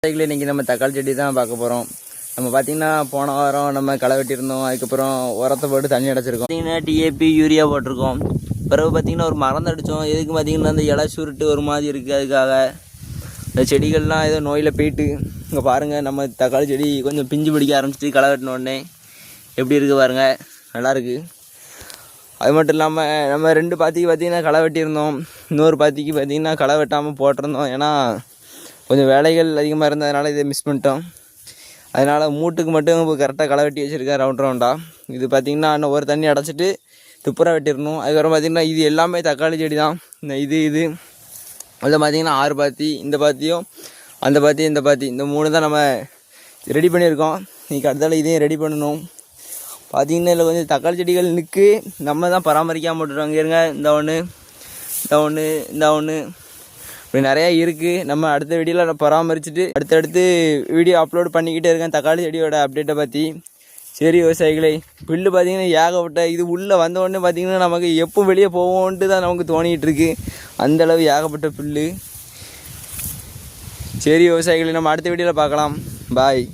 இன்றைக்கி நம்ம தக்காளி செடி தான் பார்க்க போகிறோம். நம்ம பார்த்திங்கன்னா போன வாரம் நம்ம களை வெட்டியிருந்தோம். அதுக்கப்புறம் உரத்தை போட்டு தண்ணி அடைச்சிருக்கோம். பார்த்திங்கன்னா டிஏபி யூரியா போட்டிருக்கோம். பிறகு பார்த்திங்கன்னா ஒரு மருந்து அடித்தோம். எதுக்கு பார்த்திங்கன்னா அந்த இலை சுருட்டு ஒரு மாதிரி இருக்குது. அதுக்காக இந்த செடிகள்லாம் ஏதோ நோயில் போயிட்டு இங்கே பாருங்கள், நம்ம தக்காளி செடி கொஞ்சம் பிஞ்சு பிடிக்க ஆரம்பிச்சிட்டு களை வெட்டின உடனே எப்படி இருக்குது பாருங்கள், நல்லாயிருக்கு. அது மட்டும் இல்லாமல் நம்ம 2 பாத்திக்கு பார்த்திங்கன்னா களை வெட்டியிருந்தோம். இன்னொரு பாத்திக்கு பார்த்திங்கன்னா களை வெட்டாமல் போட்டிருந்தோம். ஏன்னா கொஞ்சம் வேலைகள் அதிகமாக இருந்ததுனால இதை மிஸ் பண்ணிட்டோம். அதனால் மூட்டுக்கு மட்டும் இப்போ கரெக்டாக களை வெட்டி வச்சுருக்கேன் ரவுண்டாக. இது பார்த்திங்கன்னா இன்னும் ஒரு தண்ணி அடைச்சிட்டு துப்புரா வெட்டிடணும். அதுக்கப்புறம் பார்த்திங்கன்னா இது எல்லாமே தக்காளி செடி தான். இது அதில் பார்த்திங்கன்னா 6 பாத்தி, இந்த பாத்தியும் அந்த பாத்தி இந்த பாத்தி, இந்த 3 தான் நம்ம ரெடி பண்ணியிருக்கோம். இன்றைக்கி அடுத்தால இதையும் ரெடி பண்ணணும். பார்த்திங்கன்னா இல்லை கொஞ்சம் தக்காளி செடிகள் நிற்கு, நம்ம தான் பராமரிக்காமல் போட்டுருவாங்க. இருங்க, இந்த ஒன்று இப்படி நிறையா இருக்குது. நம்ம அடுத்த வீடியோவில் பராமரிச்சுட்டு அடுத்தடுத்து வீடியோ அப்லோட் பண்ணிக்கிட்டே இருக்கேன் தக்காளி செடியோட அப்டேட்டை பற்றி. சரி விவசாயிகளை, புல்லு பார்த்திங்கன்னா ஏகப்பட்ட இது உள்ளே வந்தோடனே பார்த்திங்கன்னா நமக்கு எப்போ வெளியே போவோன்ட்டு தான் நமக்கு தோணிகிட்டு இருக்குது. அந்தளவு ஏகப்பட்ட புல்லு. சரி விவசாயிகளை, நம்ம அடுத்த வீடியோவில் பார்க்கலாம். பாய்.